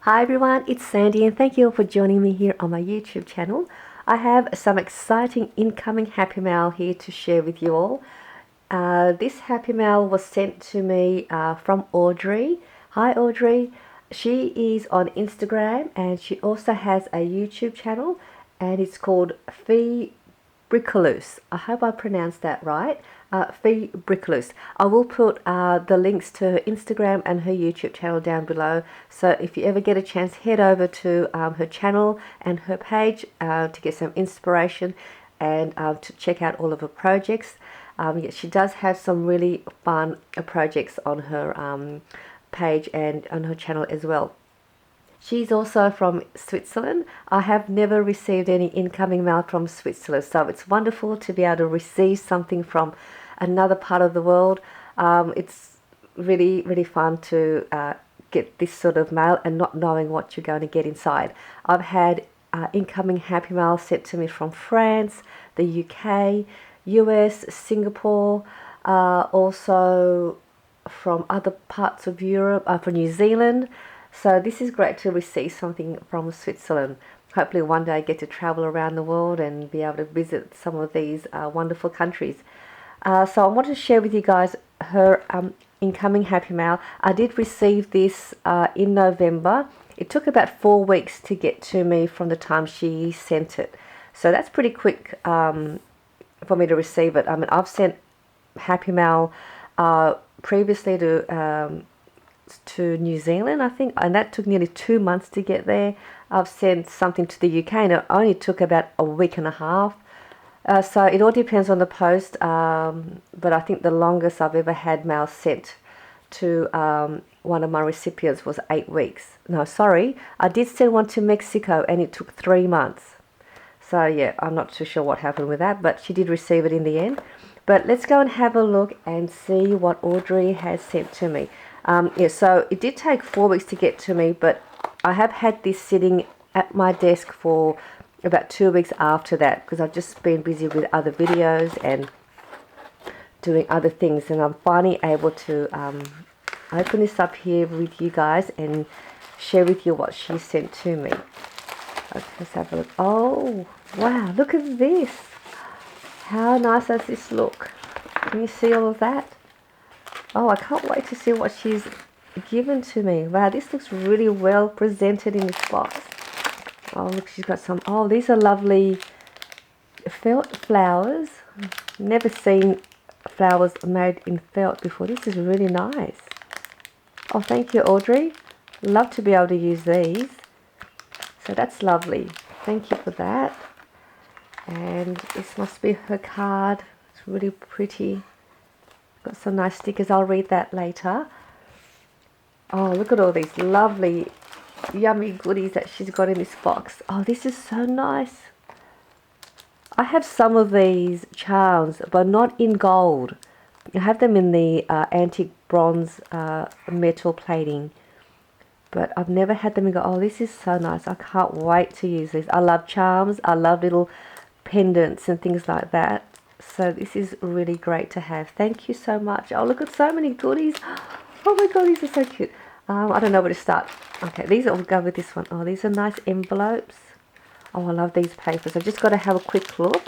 Hi everyone, it's Sandy and thank you for joining me here on my YouTube channel. I have some exciting incoming Happy Mail here to share with you all. This Happy Mail was sent to me from Audrey. Hi Audrey. She is on Instagram and she also has a YouTube channel and it's called Bricolous. I hope I pronounced that right. Fee Bricolous. I will put the links to her Instagram and her YouTube channel down below. So if you ever get a chance, head over to her channel and her page to get some inspiration and to check out all of her projects. Yeah, she does have some really fun projects on her page and on her channel as well. She's also from Switzerland. I have never received any incoming mail from Switzerland, so it's wonderful to be able to receive something from another part of the world. It's really fun to get this sort of mail and not knowing what you're going to get inside. I've had incoming Happy Mail sent to me from France, the UK, US, Singapore, also from other parts of Europe, from New Zealand. So this is great to receive something from Switzerland. Hopefully one day I get to travel around the world and be able to visit some of these wonderful countries. So I wanted to share with you guys her incoming Happy Mail. I did receive this in November. It took about 4 weeks to get to me from the time she sent it. So that's pretty quick for me to receive it. I mean, I've sent Happy Mail previously to New Zealand, I think, and that took nearly 2 months to get there. I've sent something to the UK and it only took about a week and a half. So it all depends on the post, but I think the longest I've ever had mail sent to one of my recipients was 8 weeks. No, sorry, I did send one to Mexico and it took 3 months. So yeah, I'm not too sure what happened with that, but she did receive it in the end. But let's go and have a look and see what Audrey has sent to me. Yeah, so it did take 4 weeks to get to me, but I have had this sitting at my desk for about 2 weeks after that because I've just been busy with other videos and doing other things, and I'm finally able to open this up here with you guys and share with you what she sent to me. Okay, let's have a look. Oh, wow, look at this. How nice does this look? Can you see all of that? Oh, I can't wait to see what she's given to me. Wow, this looks really well presented in this box. Oh, look, she's got some... Oh, these are lovely felt flowers. Never seen flowers made in felt before. This is really nice. Oh, thank you, Audrey. Love to be able to use these. So that's lovely. Thank you for that. And this must be her card. It's really pretty. Got some nice stickers. I'll read that later. Oh, look at all these lovely, yummy goodies that she's got in this box. Oh, this is so nice. I have some of these charms, but not in gold. I have them in the antique bronze metal plating, but I've never had them in gold. Oh, this is so nice. I can't wait to use this. I love charms. I love little pendants and things like that. So this is really great to have. Thank you so much. Oh, look at so many goodies. Oh my god, these are so cute. I don't know where to start. Okay, these will go with this one. Oh, these are nice envelopes. Oh, I love these papers. I've just got to have a quick look.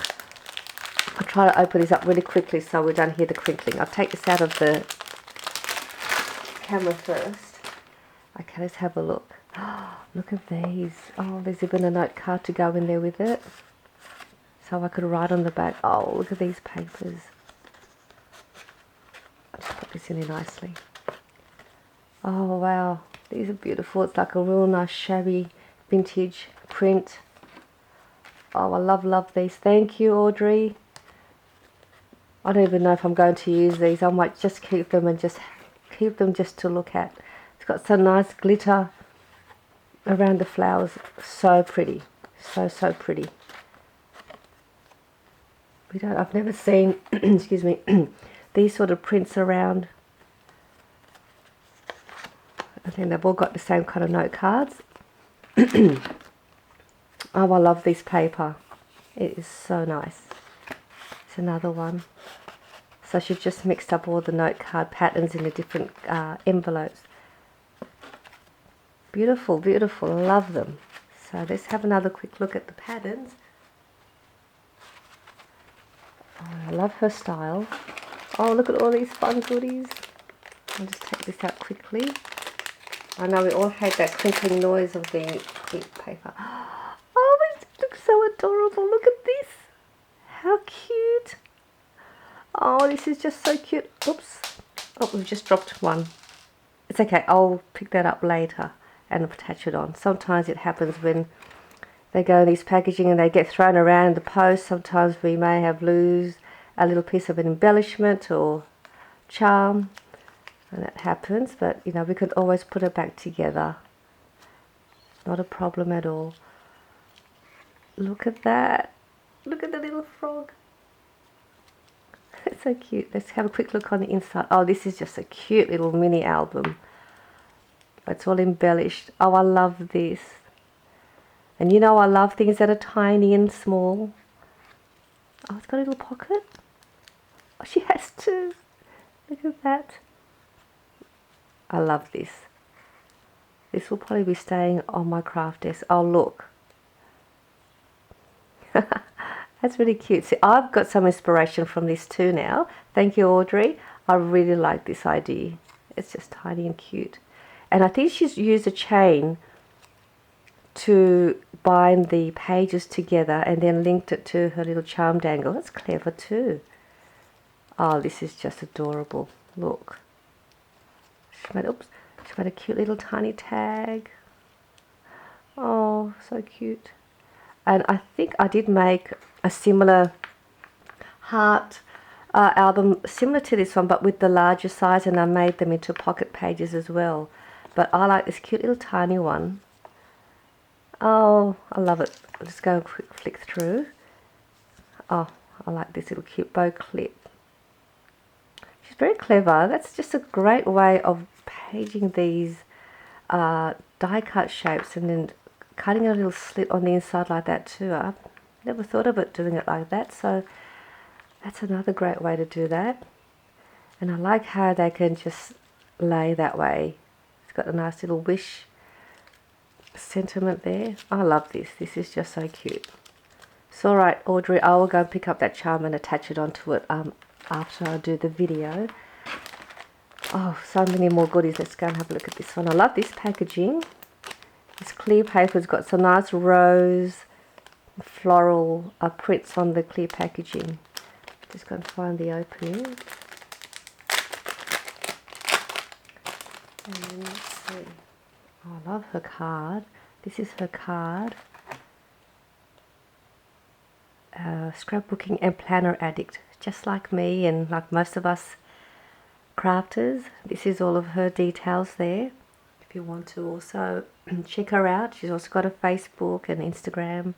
I'll try to open this up really quickly so we don't hear the crinkling. I'll take this out of the camera first. Okay, let's have a look. Oh, look at these. Oh, there's even a note card to go in there with it. So I could write on the back. Oh, look at these papers. I'll just put this in there nicely. Oh, wow. These are beautiful. It's like a real nice shabby vintage print. Oh, I love these. Thank you, Audrey. I don't even know if I'm going to use these. I might just keep them and just keep them just to look at. It's got some nice glitter around the flowers. So pretty. So pretty. I've never seen, excuse me, these sort of prints around. I think they've all got the same kind of note cards. Oh, I love this paper. It is so nice. It's another one. So she's just mixed up all the note card patterns in the different envelopes. Beautiful, beautiful. Love them. So let's have another quick look at the patterns. Oh, I love her style. Oh, look at all these fun goodies. I'll just take this out quickly. I know we all hate that crinkling noise of the ink paper. Oh, this looks so adorable. Look at this. How cute. Oh, this is just so cute. Oops. Oh, we've just dropped one. It's okay. I'll pick that up later and attach it on. Sometimes it happens when they go in these packaging and they get thrown around in the post. Sometimes we may have lose a little piece of an embellishment or charm, and that happens, but you know, we can always put it back together. Not a problem at all. Look at that. Look at the little frog. It's so cute. Let's have a quick look on the inside. Oh, this is just a cute little mini album. It's all embellished. Oh, I love this. And you know, I love things that are tiny and small. Oh, it's got a little pocket. Oh, she has two. Look at that. I love this. This will probably be staying on my craft desk. Oh, look. That's really cute. See, I've got some inspiration from this too now. Thank you, Audrey. I really like this idea. It's just tiny and cute. And I think she's used a chain to bind the pages together and then linked it to her little charm dangle. That's clever too. Oh, this is just adorable. Look. She made a cute little tiny tag. Oh, so cute. And I think I did make a similar heart album similar to this one, but with the larger size, and I made them into pocket pages as well. But I like this cute little tiny one. Oh, I love it. I'll just go and quick flick through. Oh, I like this little cute bow clip. She's very clever. That's just a great way of paging these die cut shapes and then cutting a little slit on the inside like that too. I've never thought of it doing it like that, so that's another great way to do that. And I like how they can just lay that way. It's got a nice little wish sentiment there. I love this. This is just so cute. It's alright, Audrey, I will go and pick up that charm and attach it onto it after I do the video. Oh, so many more goodies. Let's go and have a look at this one. I love this packaging. This clear paper's got some nice rose floral prints on the clear packaging. Just going to find the opening. And let's see. Oh, I love her card. This is her card. Scrapbooking and planner addict, just like me and like most of us crafters. This is all of her details there. If you want to also check her out, she's also got a Facebook and Instagram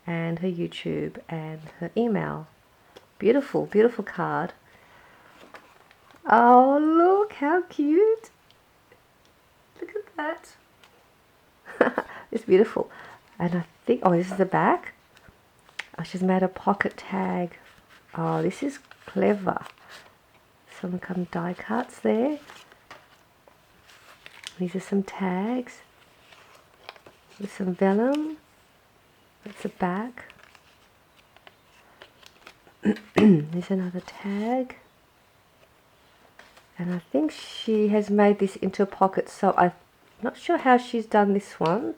and her YouTube and her email. Beautiful, beautiful card. Oh, look how cute. Look at that. It's beautiful. And I think, oh, this is the back. Oh, she's made a pocket tag. Oh, this is clever. Some kind of die cuts there. These are some tags with some vellum. That's the back. There's another tag. And I think she has made this into a pocket, so I'm not sure how she's done this one,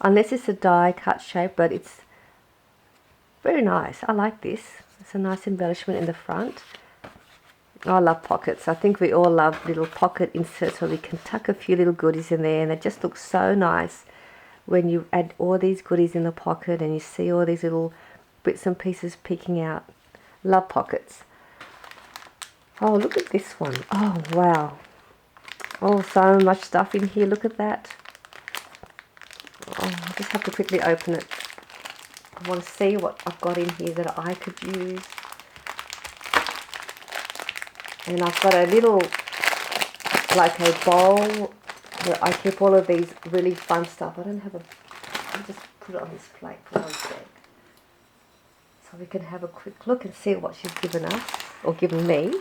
unless it's a die cut shape, but it's very nice. I like this. It's a nice embellishment in the front. I love pockets. I think we all love little pocket inserts where we can tuck a few little goodies in there, and it just looks so nice when you add all these goodies in the pocket and you see all these little bits and pieces peeking out. Love pockets. Oh, look at this one. Oh, wow. Oh, so much stuff in here. Look at that. Oh, I just have to quickly open it. I want to see what I've got in here that I could use. And I've got a little, like a bowl where I keep all of these really fun stuff. I don't have a, I'll just put it on this plate for one sec. So we can have a quick look and see what she's given us, or given me.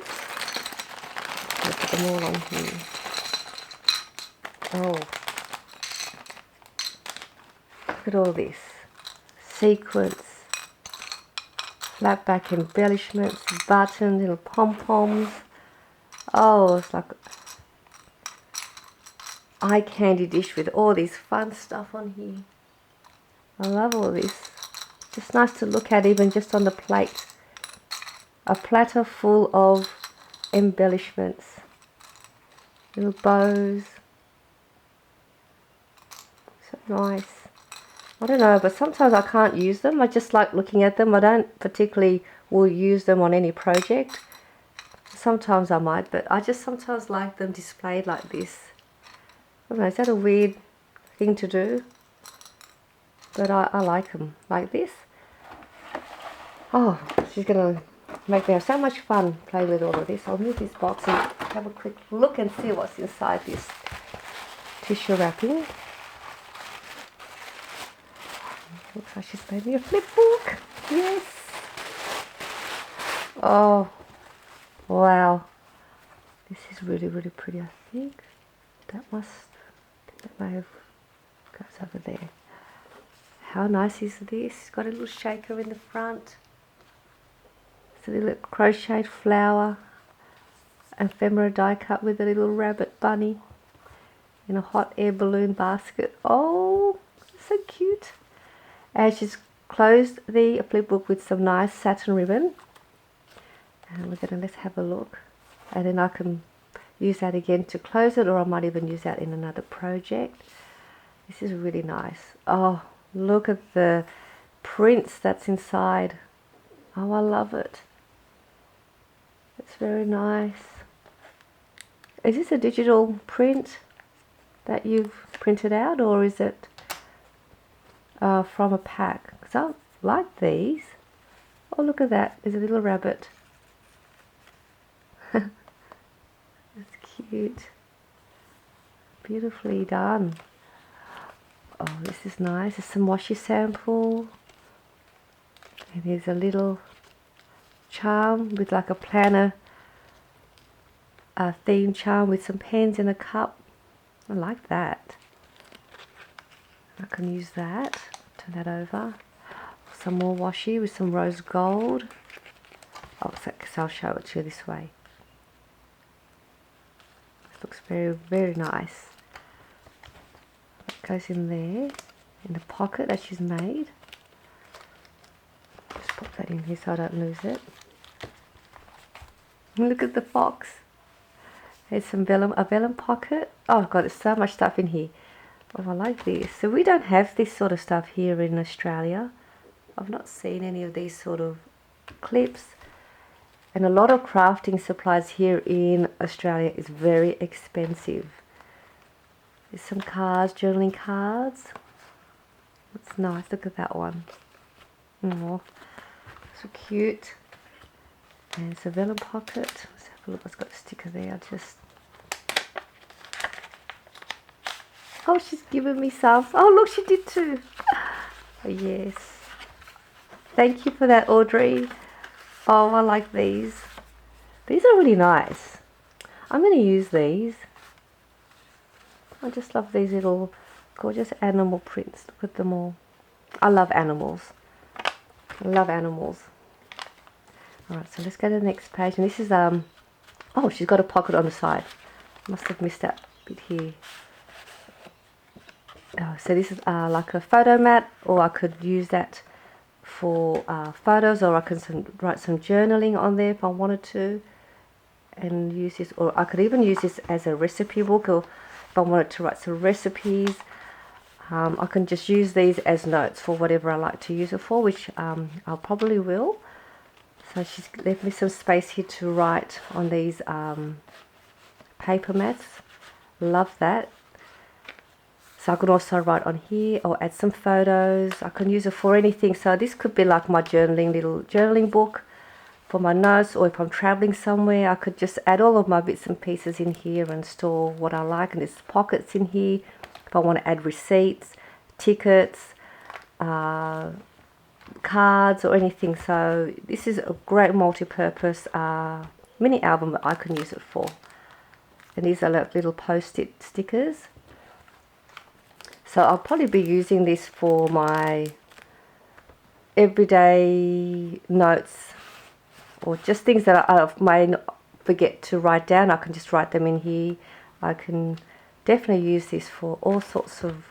I'll put them all on here. Oh, at all this. Sequins, flat back embellishments, buttons, little pom-poms. Oh, it's like eye candy dish with all this fun stuff on here. I love all this. Just nice to look at, even just on the plate. A platter full of embellishments. Little bows. So nice. I don't know, but sometimes I can't use them. I just like looking at them. I don't particularly will use them on any project. Sometimes I might, but I just sometimes like them displayed like this. I don't know, is that a weird thing to do? But I like them like this. Oh, she's going to make me have so much fun playing with all of this. I'll move this box and have a quick look and see what's inside this tissue wrapping. Looks like she's made me a flip book. Yes. Oh, wow. This is really, really pretty, I think. That may have goes over there. How nice is this? It's got a little shaker in the front. It's a little crocheted flower. Ephemera die cut with a little rabbit bunny in a hot air balloon basket. Oh, so cute. And she's closed the flip book with some nice satin ribbon. And let's have a look. And then I can use that again to close it, or I might even use that in another project. This is really nice. Oh, look at the prints that's inside. Oh, I love it. It's very nice. Is this a digital print that you've printed out, or is it from a pack? Because I like these. Oh, look at that. There's a little rabbit. That's cute. Beautifully done. Oh, this is nice. There's some washi sample. And there's a little charm with like a planner theme charm with some pens in a cup. I like that. I can use that. Turn that over. Some more washi with some rose gold. Oh, so I'll show it to you this way. This looks very, very nice. It goes in there, in the pocket that she's made. Just pop that in here so I don't lose it. And look at the fox. There's some a vellum pocket. Oh God, there's so much stuff in here. Oh, I like this. So we don't have this sort of stuff here in Australia. I've not seen any of these sort of clips. And a lot of crafting supplies here in Australia is very expensive. There's some cards, journaling cards. That's nice. Look at that one. Oh, so cute. And it's a vellum pocket. Let's have a look. It's got a sticker there. Oh, she's given me some. Oh, look, she did too. Oh, yes. Thank you for that, Audrey. Oh, I like these. These are really nice. I'm going to use these. I just love these little gorgeous animal prints. Look at them all. I love animals. I love animals. Alright, so let's go to the next page. And this is, oh, she's got a pocket on the side. Must have missed that bit here. Oh, so this is like a photo mat, or I could use that for photos, or I can write some journaling on there if I wanted to, and use this, or I could even use this as a recipe book, or if I wanted to write some recipes. I can just use these as notes for whatever I like to use it for, which I probably will. So she's left me some space here to write on these paper mats. Love that. So I could also write on here or add some photos. I can use it for anything. So this could be like my little journaling book for my notes, or if I'm traveling somewhere, I could just add all of my bits and pieces in here and store what I like. And there's pockets in here if I want to add receipts, tickets, cards or anything. So this is a great multi-purpose mini album that I can use it for. And these are like little post-it stickers. So So I'll probably be using this for my everyday notes, or just things that I may forget to write down. I can just write them in here. I can definitely use this for all sorts of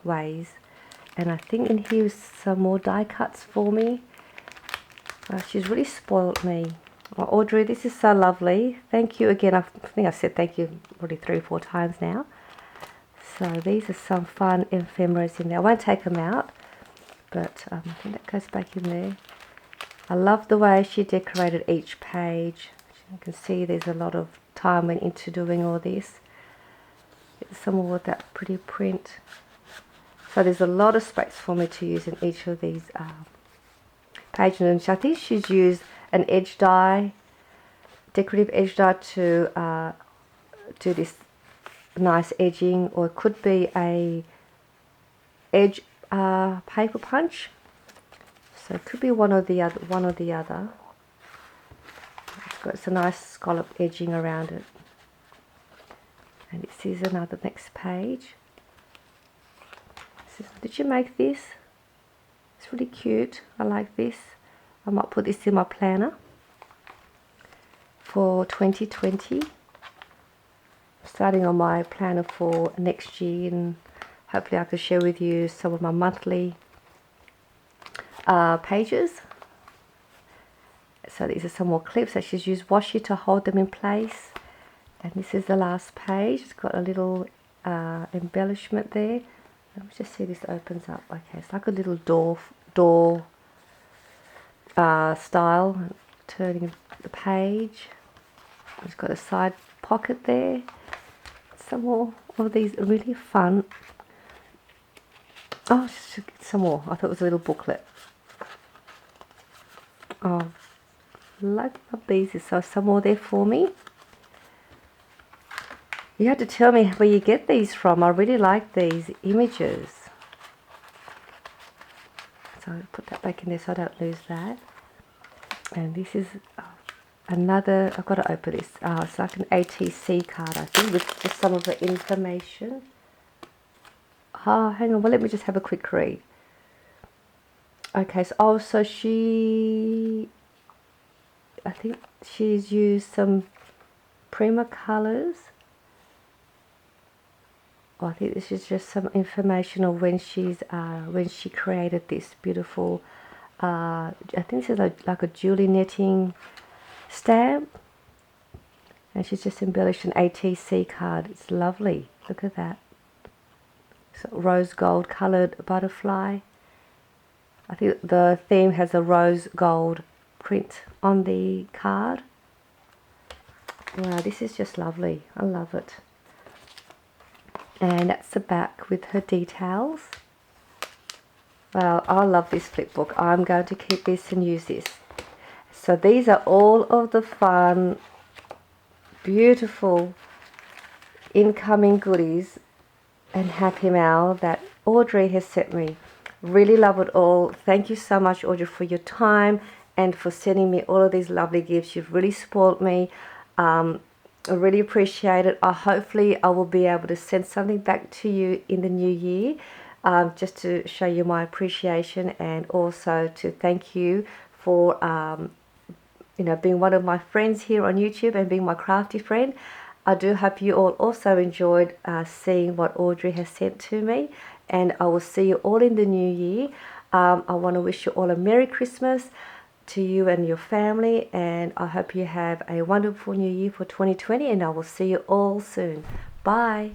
ways. And I think in here is some more die cuts for me. She's really spoiled me. Oh, Audrey, this is so lovely. Thank you again. I think I've said thank you probably 3 or 4 times now. So these are some fun ephemeras in there. I won't take them out, but I think that goes back in there. I love the way she decorated each page. You can see there's a lot of time went into doing all this. Get some more of that pretty print. So there's a lot of space for me to use in each of these pages. And I think she's used an edge die, decorative edge die, to do this nice edging, or it could be a edge paper punch. So it could be one or the other. It's got some nice scallop edging around it. And this is another next page. Did you make this? It's really cute. I like this. I might put this in my planner for 2020. Starting on my planner for next year, and hopefully I can share with you some of my monthly pages. So these are some more clips that she's used washi to hold them in place. And this is the last page. It's got a little embellishment there. Let me just see, this opens up. Okay, it's like a little door style, turning the page. It's got a side pocket there. Some more of these really fun. Oh, some more. I thought it was a little booklet. Oh, love these. So some more there for me. You have to tell me where you get these from. I really like these images. So I'll put that back in there so I don't lose that. And this is another, I've got to open this. It's like an ATC card, I think, with just some of the information. Oh, hang on. Well, let me just have a quick read. Okay, so I think she's used some Prima colors. Oh, I think this is just some information of when she created this beautiful. I think this is like a Julie netting stamp, and she's just embellished an ATC card. It's lovely. Look at that. So rose gold coloured butterfly. I think the theme has a rose gold print on the card. Wow, this is just lovely. I love it. And that's the back with her details. Well, I love this flip book. I'm going to keep this and use this. So these are all of the fun, beautiful incoming goodies and happy mail that Audrey has sent me. Really love it all. Thank you so much, Audrey, for your time and for sending me all of these lovely gifts. You've really spoiled me. I really appreciate it. Hopefully I will be able to send something back to you in the new year, just to show you my appreciation, and also to thank you for being one of my friends here on YouTube and being my crafty friend. I do hope you all also enjoyed seeing what Audrey has sent to me, and I will see you all in the new year. I want to wish you all a Merry Christmas to you and your family, and I hope you have a wonderful new year for 2020, and I will see you all soon. Bye.